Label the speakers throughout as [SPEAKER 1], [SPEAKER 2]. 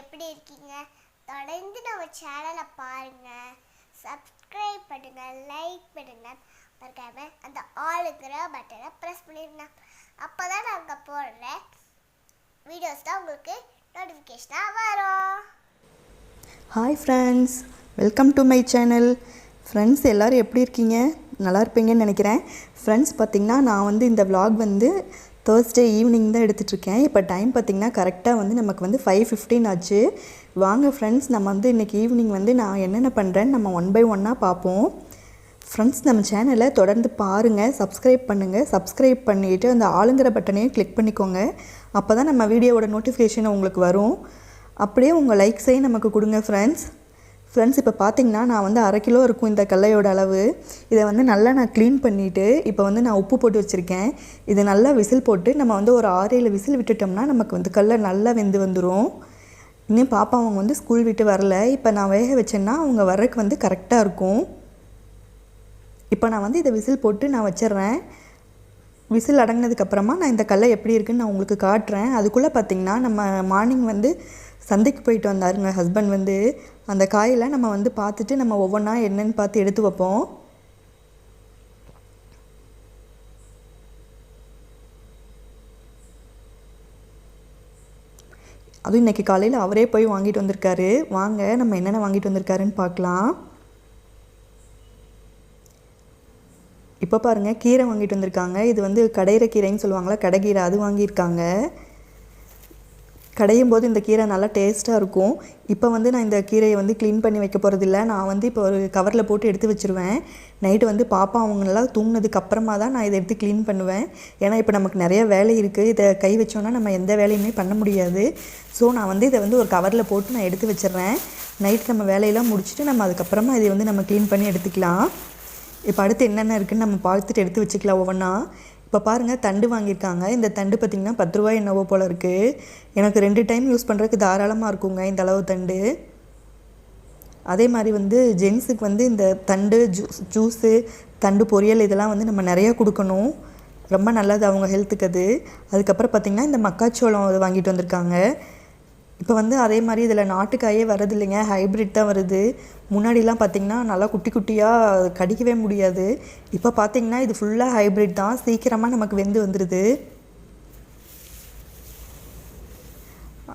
[SPEAKER 1] எப்படி இருக்கீங்க? தொடர்ந்து நம்ம சேனலை பாருங்க, சப்ஸ்கிரைப் பண்ணுங்க, லைக் பண்ணுங்க, மறக்காம அந்த ஆளுங்கிற பட்டனை ப்ரெஸ் பண்ணிடுங்க. அப்போதான் நாங்கள் போடுற வீடியோஸ் தான் உங்களுக்கு நோட்டிஃபிகேஷனாக வரும்.
[SPEAKER 2] Hi friends, welcome to my channel. Friends எல்லோரும் எப்படி இருக்கீங்க? நல்லா இருப்பீங்கன்னு நினைக்கிறேன். ஃப்ரெண்ட்ஸ் பார்த்திங்கன்னா நான் வந்து இந்த விலாக் வந்து தேர்ஸ்டே ஈவினிங் தான் எடுத்துகிட்ருக்கேன். இப்போ டைம் பார்த்திங்கன்னா கரெக்டாக வந்து நமக்கு வந்து 5:15 ஆச்சு. வாங்க ஃப்ரெண்ட்ஸ், நம்ம வந்து இன்றைக்கி ஈவினிங் வந்து நான் என்னென்ன பண்ணுறேன்னு நம்ம ஒன் பை ஒன்னாக பார்ப்போம். ஃப்ரெண்ட்ஸ், நம்ம சேனலை தொடர்ந்து பாருங்கள், சப்ஸ்கிரைப் பண்ணுங்கள். சப்ஸ்கிரைப் பண்ணிவிட்டு அந்த ஆளுங்கிற பட்டனையும் கிளிக் பண்ணிக்கோங்க. அப்போ தான் நம்ம வீடியோவோட நோட்டிஃபிகேஷன் உங்களுக்கு வரும். அப்படியே உங்கள் லைக்ஸையும் நமக்கு கொடுங்க ஃப்ரெண்ட்ஸ். இப்போ பார்த்திங்கன்னா நான் வந்து 1/2 கிலோ இருக்கும் இந்த கடலையோட அளவு. இதை வந்து நல்லா நான் க்ளீன் பண்ணிவிட்டு இப்போ வந்து நான் உப்பு போட்டு வச்சுருக்கேன். இது நல்லா விசில் போட்டு நம்ம வந்து ஒரு 6-7 விசில் விட்டுட்டோம்னா நமக்கு வந்து கடலை நல்லா வெந்து வந்துடும். இன்னும் பாப்பா அவங்க வந்து ஸ்கூல் விட்டு வரல. இப்போ நான் வேக வச்சேன்னா அவங்க வர்றதுக்கு வந்து கரெக்டாக இருக்கும். இப்போ நான் வந்து இதை விசில் போட்டு நான் வச்சிட்றேன். விசில் அடங்கினதுக்கப்புறமா நான் இந்த கடலை எப்படி இருக்குன்னு நான் உங்களுக்கு காட்டுறேன். அதுக்குள்ளே பார்த்திங்கன்னா நம்ம மார்னிங் வந்து சந்தைக்கு போயிட்டு வந்தாருங்க ஹஸ்பண்ட் வந்து. அந்த காயெல்லாம் நம்ம வந்து பார்த்துட்டு நம்ம ஒவ்வொன்றா என்னென்னு பார்த்து எடுத்து வைப்போம். அதுவும் இன்றைக்கி காலையில் அவரே போய் வாங்கிட்டு வந்திருக்காரு. வாங்க நம்ம என்னென்ன வாங்கிட்டு வந்திருக்காருன்னு பார்க்கலாம். இப்போ பாருங்கள், கீரை வாங்கிட்டு வந்திருக்காங்க. இது வந்து கடையிற கீரைன்னு சொல்லுவாங்களா, கடைக்கீரை, அது வாங்கியிருக்காங்க. கடையும் போது இந்த கீரை நல்லா டேஸ்ட்டாக இருக்கும். இப்போ வந்து நான் இந்த கீரையை வந்து க்ளீன் பண்ணி வைக்க போகிறதில்ல. நான் வந்து இப்போ ஒரு கவரில் போட்டு எடுத்து வச்சுருவேன். நைட்டு வந்து பாப்பா அவங்களாம் தூங்கினதுக்கு அப்புறமா தான் நான் இதை எடுத்து க்ளீன் பண்ணுவேன். ஏன்னா இப்போ நமக்கு நிறைய வேலை இருக்குது. இதை கை வச்சோன்னா நம்ம எந்த வேலையுமே பண்ண முடியாது. ஸோ நான் வந்து இதை வந்து ஒரு கவரில் போட்டு நான் எடுத்து வச்சிடுறேன். நைட்டு நம்ம வேலையெல்லாம் முடிச்சுட்டு நம்ம அதுக்கப்புறமா இதை வந்து நம்ம க்ளீன் பண்ணி எடுத்துக்கலாம். இப்போ அடுத்து என்னென்ன இருக்குதுன்னு நம்ம பார்த்துட்டு எடுத்து வச்சுக்கலாம் ஒவ்வொன்றா. இப்போ பாருங்கள், தண்டு வாங்கியிருக்காங்க. இந்த தண்டு பார்த்திங்கன்னா 10 ரூபாய் என்னவோ போல் இருக்குது. எனக்கு 2 டைம் யூஸ் பண்ணுறதுக்கு தாராளமாக இருக்குங்க இந்த அளவு தண்டு. அதே மாதிரி வந்து ஜென்ஸுக்கு வந்து இந்த தண்டு ஜூஸு, தண்டு பொரியல் இதெல்லாம் வந்து நம்ம நிறையா கொடுக்கணும். ரொம்ப நல்லது அவங்க ஹெல்த்துக்கு அது. அதுக்கப்புறம் பார்த்திங்கன்னா இந்த மக்காச்சோளம் அது வாங்கிட்டு வந்திருக்காங்க. இப்போ வந்து அதே மாதிரி இதில் நாட்டுக்காயே வரது இல்லைங்க, ஹைப்ரிட் தான் வருது. முன்னாடிலாம் பார்த்திங்கன்னா நல்லா குட்டி குட்டியாக கடிக்கவே முடியாது. இப்போ பார்த்திங்கன்னா இது ஃபுல்லாக ஹைப்ரிட் தான், சீக்கிரமாக நமக்கு வெந்து வந்துடுது.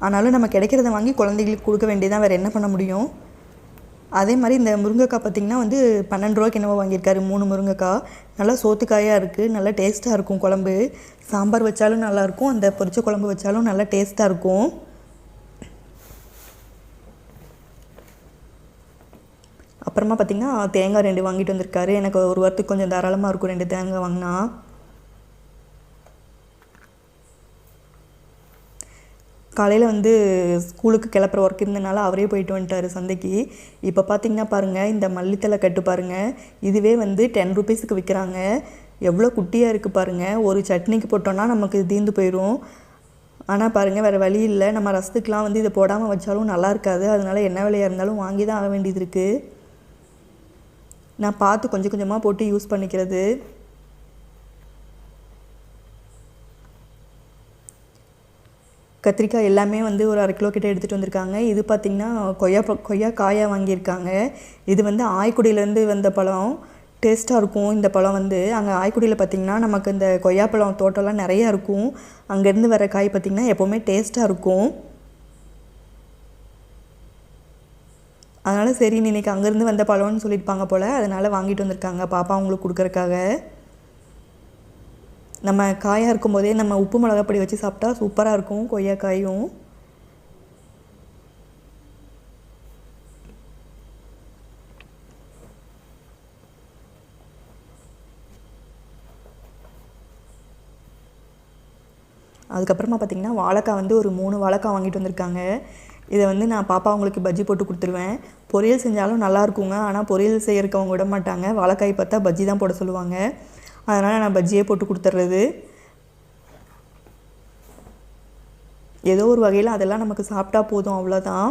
[SPEAKER 2] ஆனாலும் நம்ம கிடைக்கிறத வாங்கி குழந்தைகளுக்கு கொடுக்க வேண்டியதான், வேறு என்ன பண்ண முடியும். அதே மாதிரி இந்த முருங்கைக்காய் பார்த்திங்கன்னா வந்து 12 ரூபாய்க்கு என்னவோ வாங்கியிருக்காரு. 3 முருங்கைக்காய் நல்லா சோத்துக்காயாக இருக்குது, நல்லா டேஸ்ட்டாக இருக்கும். குழம்பு சாம்பார் வச்சாலும் நல்லாயிருக்கும், அந்த பொரிச்ச குழம்பு வச்சாலும் நல்லா டேஸ்ட்டாக இருக்கும். அப்புறமா பார்த்திங்கன்னா தேங்காய் 2 வாங்கிட்டு வந்திருக்காரு. எனக்கு ஒரு வாரத்துக்கு கொஞ்சம் தாராளமாக இருக்கும் 2 தேங்காய் வாங்கினா. காலையில் வந்து ஸ்கூலுக்கு கிளப்புற ஒர்க் இருந்தனால அவரே போயிட்டு வந்துட்டார் சந்தைக்கு. இப்போ பார்த்திங்கன்னா பாருங்கள், இந்த மல்லித்தலை கட்டு பாருங்கள், இதுவே வந்து 10 ரூபீஸுக்கு விற்கிறாங்க. எவ்வளோ குட்டியாக இருக்குது பாருங்கள். ஒரு சட்னிக்கு போட்டோன்னா நமக்கு தீர்ந்து போயிடும். ஆனால் பாருங்கள், வேறு வழி இல்லை. நம்ம ரசத்துக்கெலாம் வந்து இதை போடாமல் வச்சாலும் நல்லா இருக்காது. அதனால் என்ன விலையாக இருந்தாலும் வாங்கி தான் ஆக வேண்டியது இருக்குது. நான் பார்த்து கொஞ்சம் கொஞ்சமாக போட்டு யூஸ் பண்ணிக்கிறது. கத்திரிக்காய் எல்லாமே வந்து ஒரு 1/2 கிலோ கிட்டே எடுத்துகிட்டு வந்திருக்காங்க. இது பார்த்திங்கன்னா கொய்யா காயாக வாங்கியிருக்காங்க. இது வந்து ஆய்க்குடியிலேருந்து வந்த பழம், டேஸ்ட்டாக இருக்கும். இந்த பழம் வந்து அங்கே ஆய்க்குடியில் பார்த்திங்கன்னா நமக்கு இந்த கொய்யாப்பழம் தோட்டம்லாம் நிறையா இருக்கும். அங்கேருந்து வர காய் பார்த்திங்கன்னா எப்போவுமே டேஸ்ட்டாக இருக்கும். அதனால் சரி, இன்றைக்கி அங்கேருந்து வந்த பழம்னு சொல்லியிருப்பாங்க போல், அதனால் வாங்கிட்டு வந்திருக்காங்க பாப்பா அவங்களுக்கு கொடுக்குறக்காக. நம்ம காயாக இருக்கும்போதே நம்ம உப்பு மிளகாப்பொடி வச்சு சாப்பிட்டா சூப்பராக இருக்கும் கொய்யாக்காயும். அதுக்கப்புறமா பார்த்திங்கன்னா வாழைக்காய் வந்து ஒரு 3 வாழைக்காய் வாங்கிட்டு வந்திருக்காங்க. இதை வந்து நான் பாப்பா அவங்களுக்கு பஜ்ஜி போட்டு கொடுத்துருவேன். பொரியல் செஞ்சாலும் நல்லா இருக்குங்க. ஆனால் பொரியல் செய்யறதுக்கு அவங்க விட மாட்டாங்க. வாழைக்காய் பார்த்தா பஜ்ஜி தான் போட சொல்லுவாங்க. அதனால் நான் பஜ்ஜியே போட்டு கொடுத்துட்றது. ஏதோ ஒரு வகையில் அதெல்லாம் நமக்கு சாப்பிட்டா போதும், அவ்வளோதான்.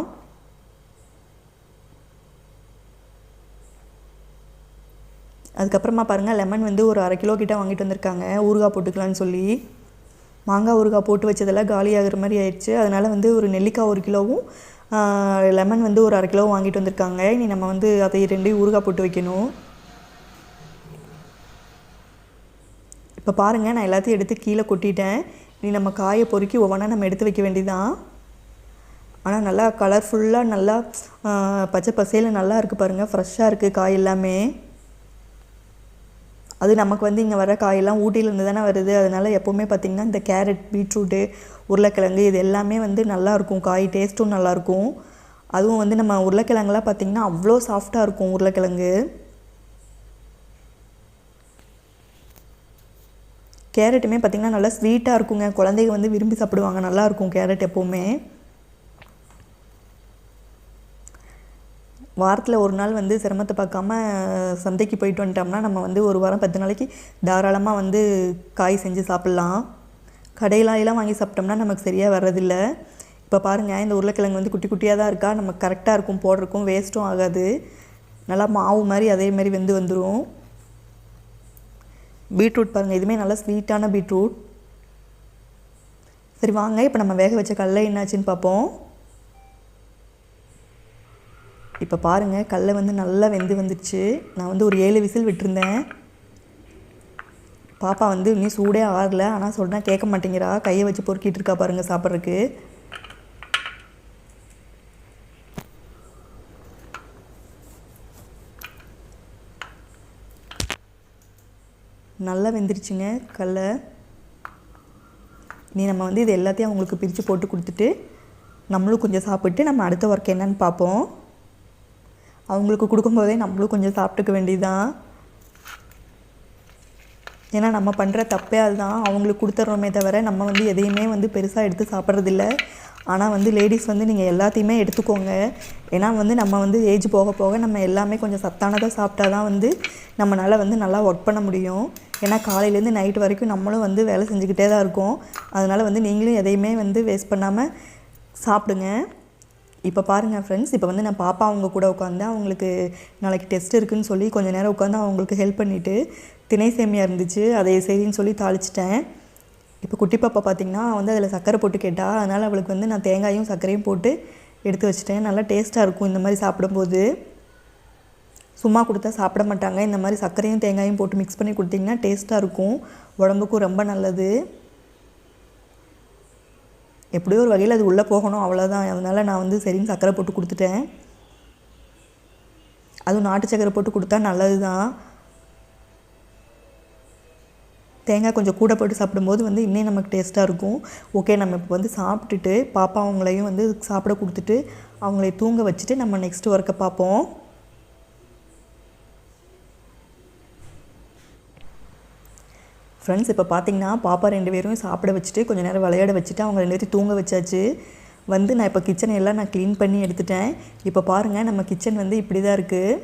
[SPEAKER 2] அதுக்கப்புறமா பாருங்கள், லெமன் வந்து ஒரு 1/2 கிலோ கிட்டே வாங்கிட்டு வந்திருக்காங்க ஊறுகாய் போட்டுக்கலான்னு சொல்லி. மாங்காய் ஊறுகாய் போட்டு வச்சதெல்லாம் காலியாகிற மாதிரி ஆயிடுச்சு. அதனால் வந்து ஒரு நெல்லிக்காய் 1 கிலோவும் லெமன் வந்து ஒரு 1/2 கிலோ வாங்கிட்டு வந்திருக்காங்க. இனி நம்ம வந்து அதை 2 ஊறுகாய் போட்டு வைக்கணும். இப்போ பாருங்கள், நான் எல்லாத்தையும் எடுத்து கீழே கொட்டிட்டேன். இனி நம்ம காயை பொறுக்கி ஒவ்வொன்றா நம்ம எடுத்து வைக்க வேண்டியதான். ஆனால் நல்லா கலர்ஃபுல்லாக நல்லா பச்சை பசேல நல்லா இருக்குது பாருங்கள், ஃப்ரெஷ்ஷாக இருக்குது காய் எல்லாமே. அது நமக்கு வந்து இங்கே வர காயெல்லாம் ஊட்டியிலேருந்து தானே வருது. அதனால் எப்போவுமே பார்த்திங்கன்னா இந்த கேரட், பீட்ரூட்டு, உருளைக்கிழங்கு இது எல்லாமே வந்து நல்லாயிருக்கும். காய் டேஸ்ட்டும் நல்லாயிருக்கும். அதுவும் வந்து நம்ம உருளைக்கிழங்குலாம் பார்த்திங்கன்னா அவ்வளோ சாஃப்டாக இருக்கும் உருளைக்கிழங்கு. கேரட்டுமே பார்த்திங்கன்னா நல்லா ஸ்வீட்டாக இருக்குங்க. குழந்தைங்க வந்து விரும்பி சாப்பிடுவாங்க. நல்லாயிருக்கும் கேரட் எப்போவுமே. வாரத்தில் ஒரு நாள் வந்து சிரமத்தை பார்க்காம சந்தைக்கு போயிட்டு வந்துட்டோம்னா நம்ம வந்து ஒரு வாரம் 10 நாளைக்கு தாராளமாக வந்து காய் செஞ்சு சாப்பிட்லாம். கடையிலாம் வாங்கி சாப்பிட்டோம்னா நமக்கு சரியாக வர்றதில்ல. இப்போ பாருங்கள், இந்த உருளைக்கிழங்கு வந்து குட்டி குட்டியாக தான் இருக்கா. நமக்கு கரெக்டாக இருக்கும், போடுறக்கும் வேஸ்ட்டும் ஆகாது. நல்லா மாவு மாதிரி அதேமாதிரி வெந்து வந்துடும். பீட்ரூட் பாருங்கள், இதுவுமே நல்லா ஸ்வீட்டான பீட்ரூட். சரி வாங்க, இப்போ நம்ம வேக வச்ச கடலை என்னாச்சுன்னு பார்ப்போம். இப்போ பாருங்கள், கடலை வந்து நல்லா வெந்து வந்துடுச்சு. நான் வந்து ஒரு 7 விசில் விட்டுருந்தேன். பாப்பா வந்து இன்னும் சூடே ஆறல, ஆனால் சொன்னால் கேட்க மாட்டேங்கிறா. கையை வச்சு பொறுக்கிட்டு இருக்கா பாருங்கள் சாப்பிட்றதுக்கு. நல்லா வெந்துருச்சுங்க கடலை. நீ நம்ம வந்து இது எல்லாத்தையும் அவங்களுக்கு பிரித்து போட்டு கொடுத்துட்டு நம்மளும் கொஞ்சம் சாப்பிட்டு நம்ம அடுத்த ஒர்க் என்னன்னு பார்ப்போம். அவங்களுக்கு கொடுக்கும்போதே நம்மளும் கொஞ்சம் சாப்பிட்டுக்க வேண்டியதுதான். ஏன்னா நம்ம பண்ணுற தப்பே அதுதான். அவங்களுக்கு கொடுத்துட்றோமே தவிர நம்ம வந்து எதையுமே வந்து பெருசாக எடுத்து சாப்பிட்றதில்ல. ஆனால் வந்து லேடிஸ் வந்து நீங்கள் எல்லாத்தையுமே எடுத்துக்கோங்க. ஏன்னா வந்து நம்ம வந்து ஏஜ் போக போக நம்ம எல்லாமே கொஞ்சம் சத்தானதாக சாப்பிட்டா தான் வந்து நம்மளால் வந்து நல்லா ஒர்க் பண்ண முடியும். ஏன்னா காலையிலேருந்து நைட்டு வரைக்கும் நம்மளும் வந்து வேலை செஞ்சுக்கிட்டே தான் இருக்கோம். அதனால் வந்து நீங்களும் எதையுமே வந்து வேஸ்ட் பண்ணாமல் சாப்பிடுங்க. இப்போ பாருங்கள் ஃப்ரெண்ட்ஸ், இப்போ வந்து நான் பாப்பா அவங்க கூட உட்காந்து அவங்களுக்கு நாளைக்கு டெஸ்ட் இருக்குதுன்னு சொல்லி கொஞ்சம் நேரம் உட்காந்து அவங்களுக்கு ஹெல்ப் பண்ணிவிட்டு திணை சேமியா இருந்துச்சு, அதை சரின்னு சொல்லி தாளிச்சிட்டேன். இப்போ குட்டி பாப்பா பார்த்திங்கன்னா வந்து அதில் சர்க்கரை போட்டு கேட்டால், அதனால் அவளுக்கு வந்து நான் தேங்காயும் சர்க்கரையும் போட்டு எடுத்து வச்சுட்டேன். நல்லா டேஸ்ட்டாக இருக்கும் இந்த மாதிரி சாப்பிடும்போது. சும்மா கொடுத்தா சாப்பிட மாட்டாங்க. இந்த மாதிரி சர்க்கரையும் தேங்காயும் போட்டு மிக்ஸ் பண்ணி கொடுத்திங்கன்னா டேஸ்ட்டாக இருக்கும், உடம்புக்கும் ரொம்ப நல்லது. எப்படியோ ஒரு வகையில் அது உள்ளே போகணும், அவ்வளோதான். அதனால் நான் வந்து சரின்னு சர்க்கரை போட்டு கொடுத்துட்டேன். அதுவும் நாட்டு சர்க்கரை போட்டு கொடுத்தா நல்லது தான். தேங்காய் கொஞ்சம் கூட போட்டு சாப்பிடும்போது வந்து இன்னும் நமக்கு டேஸ்ட்டாக இருக்கும். ஓகே, நம்ம இப்போ வந்து சாப்பிட்டுட்டு பாப்பா அவங்களையும் வந்து சாப்பிட கொடுத்துட்டு அவங்களை தூங்க வச்சுட்டு நம்ம நெக்ஸ்ட் ஒர்க்கை பார்ப்போம். ஃப்ரெண்ட்ஸ், இப்போ பார்த்திங்கன்னா பாப்பா 2 பேரும் சாப்பிட வச்சுட்டு கொஞ்சம் நேரம் விளையாட வச்சுட்டு அவங்க 2 பேரும் தூங்க வச்சாச்சு. வந்து நான் இப்போ கிச்சனை எல்லாம் நான் க்ளீன் பண்ணி எடுத்துட்டேன். இப்போ பாருங்கள், நம்ம கிச்சன் வந்து இப்படி தான் இருக்குது.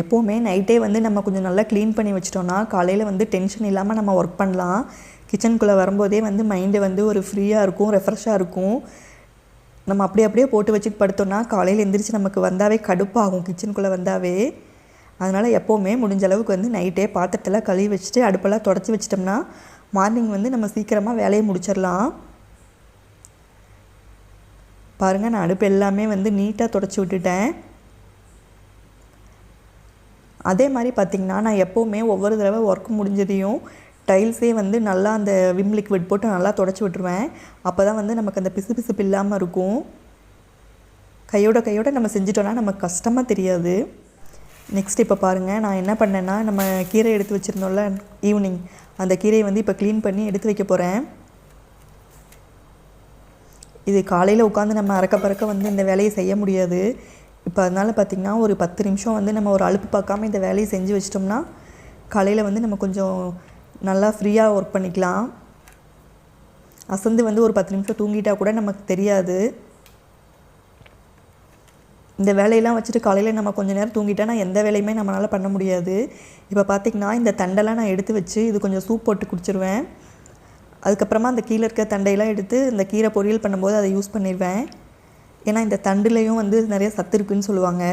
[SPEAKER 2] எப்போவுமே நைட்டே வந்து நம்ம கொஞ்சம் நல்லா க்ளீன் பண்ணி வச்சிட்டோன்னா காலையில் வந்து டென்ஷன் இல்லாமல் நம்ம ஒர்க் பண்ணலாம். கிச்சனுக்குள்ளே வரும்போதே வந்து மைண்டு வந்து ஒரு ஃப்ரீயாக இருக்கும், ரெஃப்ரெஷ்ஷாக இருக்கும். நம்ம அப்படியே போட்டு வச்சுட்டு படுத்தோன்னா காலையில் எந்திரிச்சு நமக்கு வந்தாவே கடுப்பாகும் கிச்சனுக்குள்ளே வந்தாவே. அதனால் எப்போவுமே முடிஞ்ச அளவுக்கு வந்து நைட்டே பாத்திரத்தெல்லாம் கழுவி வச்சுட்டு அடுப்பெல்லாம் தொடச்சி வச்சிட்டோம்னா மார்னிங் வந்து நம்ம சீக்கிரமாக வேலையை முடிச்சிடலாம். பாருங்கள், நான் அடுப்பு எல்லாமே வந்து நீட்டாக தொடச்சி விட்டுட்டேன். அதே மாதிரி பார்த்திங்கன்னா நான் எப்போவுமே ஒவ்வொரு தடவை ஒர்க் முடிஞ்சதையும் டைல்ஸே வந்து நல்லா அந்த விம் லிக்விட் போட்டு நல்லா தொடச்சி விட்டுருவேன். அப்போ தான் வந்து நமக்கு அந்த பிசுபிசுப்பு இல்லாமல் இருக்கும். கையோட நம்ம செஞ்சிட்டோன்னா நமக்கு கஷ்டமாக தெரியாது. நெக்ஸ்ட் இப்போ பாருங்கள், நான் என்ன பண்ணேன்னா நம்ம கீரை எடுத்து வச்சுருந்தோம்ல ஈவினிங், அந்த கீரையை வந்து இப்போ க்ளீன் பண்ணி எடுத்து வைக்க போகிறேன். இது காலையில் உட்காந்து நம்ம அறக்க பறக்க வந்து இந்த வேலையை செய்ய முடியாது. இப்போ அதனால் பார்த்திங்கன்னா ஒரு 10 நிமிஷம் வந்து நம்ம ஒரு அலுப்பு பார்க்காம இந்த வேலையை செஞ்சு வச்சிட்டோம்னா காலையில் வந்து நம்ம கொஞ்சம் நல்லா ஃப்ரீயாக ஒர்க் பண்ணிக்கலாம். அசந்து வந்து ஒரு 10 நிமிஷம் தூங்கிட்டால் கூட நமக்கு தெரியாது. இந்த வேலையெல்லாம் வச்சுட்டு காலையில் நம்ம கொஞ்சம் நேரம் தூங்கிட்டோன்னா எந்த வேலையுமே நம்மளால் பண்ண முடியாது. இப்போ பார்த்திங்கன்னா இந்த தண்டெல்லாம் நான் எடுத்து வச்சு இது கொஞ்சம் சூப் போட்டு குடிச்சிருவேன். அதுக்கப்புறமா அந்த கீழே இருக்க தண்டையெல்லாம் எடுத்து இந்த கீரை பொரியல் பண்ணும்போது அதை யூஸ் பண்ணிடுவேன். ஏன்னா இந்த தண்டுலேயும் வந்து நிறைய சத்து இருக்குதுன்னு சொல்லுவாங்க.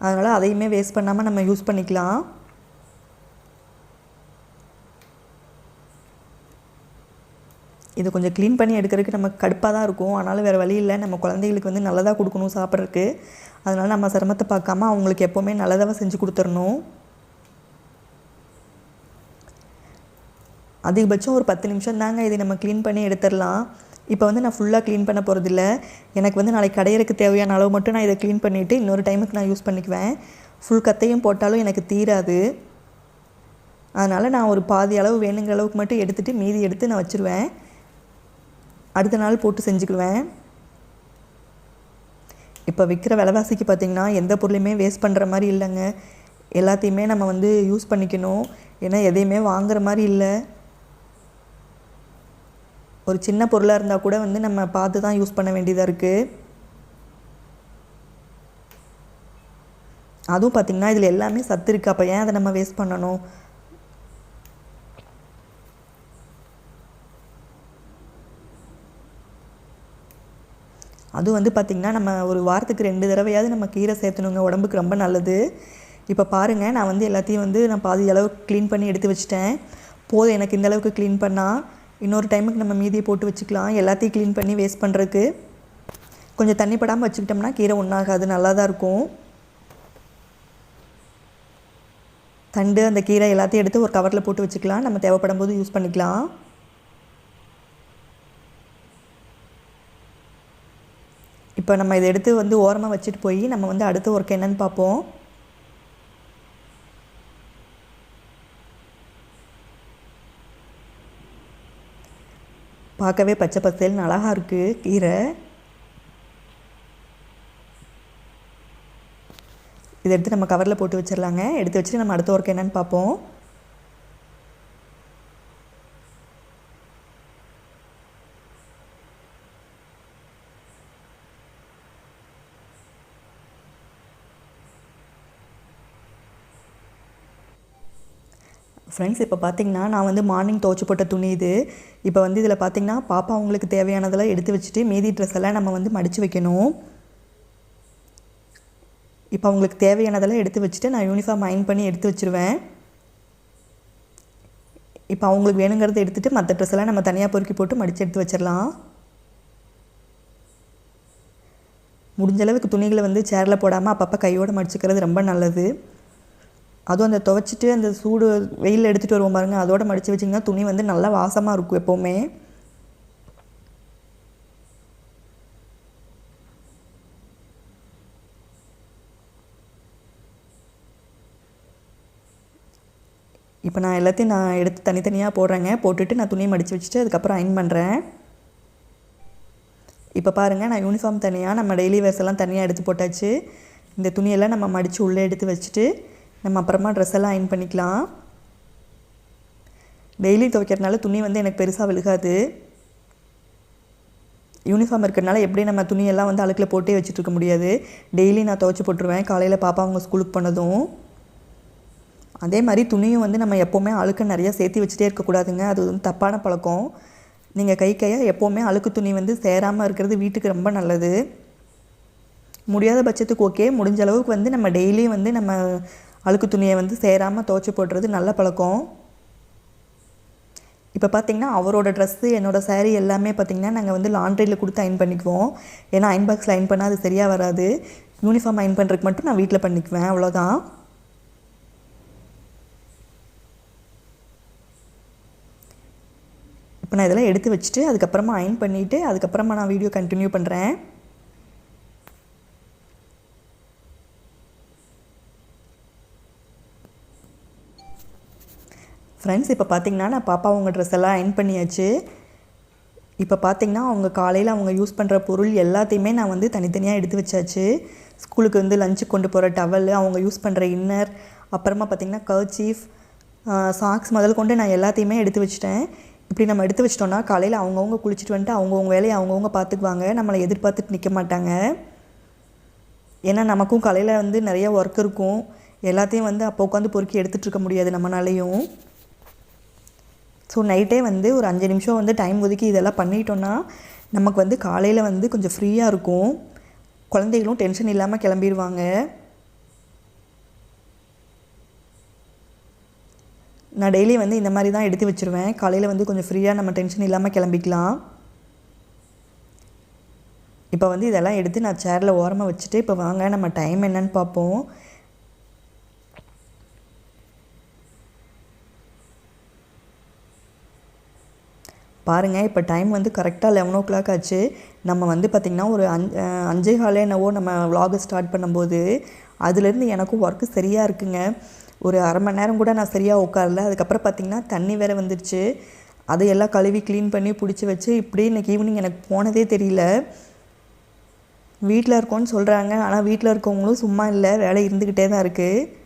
[SPEAKER 2] அதனால் அதையுமே வேஸ்ட் பண்ணாமல் நம்ம யூஸ் பண்ணிக்கலாம். இது கொஞ்சம் க்ளீன் பண்ணி எடுக்கிறதுக்கு நமக்கு கடுப்பாக தான் இருக்கும். ஆனாலும் வேறு வழி இல்லை, நம்ம குழந்தைகளுக்கு வந்து நல்லதாக கொடுக்கணும் சாப்பிட்றதுக்கு. அதனால் நம்ம சிரமத்தை பார்க்காம அவங்களுக்கு எப்போவுமே நல்லதாக செஞ்சு கொடுத்துடணும். அதிகபட்சம் ஒரு 10 நிமிஷம் தாங்க இதை நம்ம க்ளீன் பண்ணி எடுத்துடலாம். இப்போ வந்து நான் ஃபுல்லாக க்ளீன் பண்ண போகிறதில்ல. எனக்கு வந்து நாளைக்கு கடையிறதுக்கு தேவையான அளவு மட்டும் நான் இதை க்ளீன் பண்ணிவிட்டு இன்னொரு டைமுக்கு நான் யூஸ் பண்ணிக்குவேன். ஃபுல் கத்தையும் போட்டாலும் எனக்கு தீராது. அதனால் நான் ஒரு பாதி அளவு வேணுங்கிற அளவுக்கு மட்டும் எடுத்துகிட்டு மீதி எடுத்து நான் வச்சுருவேன். அடுத்த நாள் போட்டு செஞ்சுக்குவேன். இப்போ விற்கிற விலைவாசிக்கு பார்த்திங்கன்னா எந்த பொருளையுமே வேஸ்ட் பண்ணுற மாதிரி இல்லைங்க. எல்லாத்தையுமே நம்ம வந்து யூஸ் பண்ணிக்கணும். ஏன்னா எதையுமே வாங்குகிற மாதிரி இல்லை. ஒரு சின்ன பொருளாக இருந்தால் கூட வந்து நம்ம பார்த்து தான் யூஸ் பண்ண வேண்டியதாக இருக்குது. அதுவும் பார்த்திங்கன்னா இதில் எல்லாமே சத்து இருக்குது. அப்போ ஏன் அதை நம்ம வேஸ்ட் பண்ணணும்? அதுவும் வந்து பார்த்திங்கன்னா நம்ம ஒரு வாரத்துக்கு 2 தடவையாவது நம்ம கீரை சேர்த்தணுங்க. உடம்புக்கு ரொம்ப நல்லது. இப்போ பாருங்கள், நான் வந்து எல்லாத்தையும் வந்து நான் பாதி அளவுக்கு க்ளீன் பண்ணி எடுத்து வச்சிட்டேன். போதும் எனக்கு இந்த அளவுக்கு க்ளீன் பண்ணால். இன்னொரு டைமுக்கு நம்ம மீதியை போட்டு வச்சுக்கலாம். எல்லாத்தையும் க்ளீன் பண்ணி வேஸ்ட் பண்ணுறதுக்கு கொஞ்சம் தண்ணி படாமல் வச்சுக்கிட்டோம்னா கீரை ஒன்றாகாது, நல்லா தான் இருக்கும். தண்டு அந்த கீரை எல்லாத்தையும் எடுத்து ஒரு கவரில் போட்டு வச்சுக்கலாம். நம்ம தேவைப்படும் போது யூஸ் பண்ணிக்கலாம். இப்போ நம்ம இதை எடுத்து வந்து ஓரமாக வச்சுட்டு போய் நம்ம வந்து அடுத்த ஒர்க் என்னன்னு பார்ப்போம். பார்க்கவே பச்சை பசேல்னு அழகாக இருக்குது கீரை. இதை எடுத்து நம்ம கவரில் போட்டு வச்சிடலாங்க. எடுத்து வச்சுட்டு நம்ம அடுத்த ஒர்க் என்னன்னு பார்ப்போம். ஃப்ரெண்ட்ஸ், இப்போ பார்த்திங்கன்னா நான் வந்து மார்னிங் துவைச்சி போட்ட துணி இது. இப்போ வந்து இதில் பார்த்திங்கன்னா பாப்பா அவங்களுக்கு தேவையானதெல்லாம் எடுத்து வச்சுட்டு மீதி ட்ரெஸ் எல்லாம் நம்ம வந்து மடித்து வைக்கணும். இப்போ அவங்களுக்கு தேவையானதெல்லாம் எடுத்து வச்சுட்டு நான் யூனிஃபார்ம் அயர்ன் பண்ணி எடுத்து வச்சுருவேன். இப்போ அவங்களுக்கு வேணுங்கிறத எடுத்துகிட்டு மற்ற ட்ரெஸ் எல்லாம் நம்ம தனியாக பொறுக்கி போட்டு மடித்து எடுத்து வச்சிடலாம். முடிஞ்சளவுக்கு துணிகளை வந்து சேரில் போடாமல் அப்பப்போ கையோடு மடிச்சுக்கிறது ரொம்ப நல்லது. அதுவும் அந்த துவைச்சிட்டு அந்த சூடு வெயிலில் எடுத்துகிட்டு வருவோம் பாருங்கள், அதோடு மடித்து வச்சிங்கன்னா துணி வந்து நல்லா வாசமாக இருக்கும் எப்போவுமே. இப்போ நான் எல்லாத்தையும் நான் எடுத்து தனித்தனியாக போடுறேங்க. போட்டுட்டு நான் துணியை மடித்து வச்சுட்டு அதுக்கப்புறம் அயர்ன் பண்ணுறேன். இப்போ பாருங்கள், நான் யூனிஃபார்ம் தனியாக நம்ம டெய்லி வேர்ஸ் எல்லாம் தனியாக எடுத்து போட்டாச்சு. இந்த துணியெல்லாம் நம்ம மடித்து உள்ளே எடுத்து வச்சுட்டு நம்ம அப்புறமா ட்ரெஸ் எல்லாம் அயர்ன் பண்ணிக்கலாம். டெய்லி துவைக்கிறதுனால துணி வந்து எனக்கு பெருசாக விழுகாது. யூனிஃபார்ம் இருக்கிறதுனால எப்படி நம்ம துணியெல்லாம் வந்து அழுக்கில் போட்டே வச்சுட்ருக்க முடியாது. டெய்லி நான் துவைச்சி போட்டுருவேன் காலையில் பாப்பா அவங்க ஸ்கூலுக்கு போனதும். அதே மாதிரி துணியும் வந்து நம்ம எப்போவுமே அழுக்கு நிறையா சேர்த்து வச்சுட்டே இருக்கக்கூடாதுங்க. அது வந்து தப்பான பழக்கம். நீங்கள் கையாக எப்போவுமே அழுக்கு துணி வந்து சேராமல் இருக்கிறது வீட்டுக்கு ரொம்ப நல்லது. முடியாத பட்சத்துக்கு ஓகே, முடிஞ்ச அளவுக்கு வந்து நம்ம டெய்லியும் வந்து நம்ம அழுக்கு துணியை வந்து சேராமல் துவைச்சி போடுறது நல்ல பழக்கம். இப்போ பார்த்திங்கன்னா அவரோட ட்ரெஸ்ஸு என்னோடய சேரீ எல்லாமே பார்த்திங்கன்னா நாங்கள் வந்து லாண்ட்ரியில் கொடுத்து அயர்ன் பண்ணிக்குவோம். ஏன்னா அயர்ன் பாக்ஸில் அயர்ன் பண்ணால் அது சரியாக வராது. யூனிஃபார்ம் அயர்ன் பண்ணுறதுக்கு மட்டும் நான் வீட்டில் பண்ணிக்குவேன், அவ்வளோதான். இப்போ நான் இதெல்லாம் எடுத்து வச்சுட்டு அதுக்கப்புறமா அயர்ன் பண்ணிவிட்டு அதுக்கப்புறமா நான் வீடியோ கண்டினியூ பண்ணுறேன். ஃப்ரெண்ட்ஸ், இப்போ பார்த்திங்கன்னா நான் பாப்பா அவங்க ட்ரெஸ் எல்லாம் அயர்ன் பண்ணியாச்சு. இப்போ பார்த்திங்கன்னா அவங்க காலையில் அவங்க யூஸ் பண்ணுற பொருள் எல்லாத்தையுமே நான் வந்து தனித்தனியாக எடுத்து வச்சாச்சு. ஸ்கூலுக்கு வந்து லஞ்சுக்கு கொண்டு போகிற டவல், அவங்க யூஸ் பண்ணுற இன்னர், அப்புறமா பார்த்திங்கன்னா கர்ச்சீஃப், சாக்ஸ் முதல் கொண்டு நான் எல்லாத்தையுமே எடுத்து வச்சிட்டேன். இப்படி நம்ம எடுத்து வச்சிட்டோன்னா காலையில் அவங்கவுங்க குளிச்சுட்டு வந்துட்டு அவங்கவுங்க வேலையை அவங்கவுங்க பார்த்துக்குவாங்க. நம்மளை எதிர்பார்த்துட்டு நிற்க மாட்டாங்க. ஏன்னா நமக்கும் காலையில் வந்து நிறைய ஒர்க் இருக்கும். எல்லாத்தையும் வந்து அப்போ உட்காந்து பொறுக்கி எடுத்துகிட்டு இருக்க முடியாது நம்மளாலையும். ஸோ நைட்டே வந்து ஒரு 5 நிமிஷம் வந்து டைம் ஒதுக்கி இதெல்லாம் பண்ணிட்டோன்னா நமக்கு வந்து காலையில் வந்து கொஞ்சம் ஃப்ரீயாக இருக்கும். குழந்தைகளும் டென்ஷன் இல்லாமல் கிளம்பிடுவாங்க. நான் டெய்லி வந்து இந்த மாதிரி தான் எடுத்து வச்சுருவேன். காலையில் வந்து கொஞ்சம் ஃப்ரீயாக நம்ம டென்ஷன் இல்லாமல் கிளம்பிக்கலாம். இப்போ வந்து இதெல்லாம் எடுத்து நான் சேரில் ஓரமாக வச்சுட்டு இப்போ வாங்க நம்ம டைம் என்னன்னு பார்ப்போம். பாருங்கள், இப்போ டைம் வந்து கரெக்டாக 11 o'clock ஆச்சு. நம்ம வந்து பார்த்திங்கன்னா ஒரு 5:15 என்னவோ நம்ம vlog ஸ்டார்ட் பண்ணும்போது அதுலேருந்து எனக்கும் ஒர்க்கு சரியாக இருக்குங்க. ஒரு அரை மணி நேரம் கூட நான் சரியாக உட்காரல. அதுக்கப்புறம் பார்த்திங்கன்னா தண்ணி வேறு வந்துடுச்சு. அதையெல்லாம் கழுவி க்ளீன் பண்ணி பிடிச்சி வச்சு இப்படி இன்றைக்கி ஈவினிங் எனக்கு போனதே தெரியல. வீட்டில் இருக்கோன்னு சொல்கிறாங்க, ஆனால் வீட்டில் இருக்கவங்களும் சும்மா இல்லை, வேலை இருந்துக்கிட்டே தான் இருக்குது.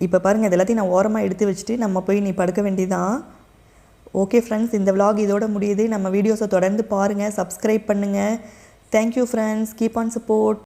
[SPEAKER 2] இப்போ பாருங்கள், இது எல்லாத்தையும் நான் ஓரமாக எடுத்து வச்சுட்டு நம்ம போய் நீ படுக்க வேண்டியதான். ஓகே ஃப்ரெண்ட்ஸ், இந்த vlog இதோட முடியுது. நம்ம வீடியோஸை தொடர்ந்து பாருங்கள், சப்ஸ்கிரைப் பண்ணுங்கள். Thank you friends, keep on support.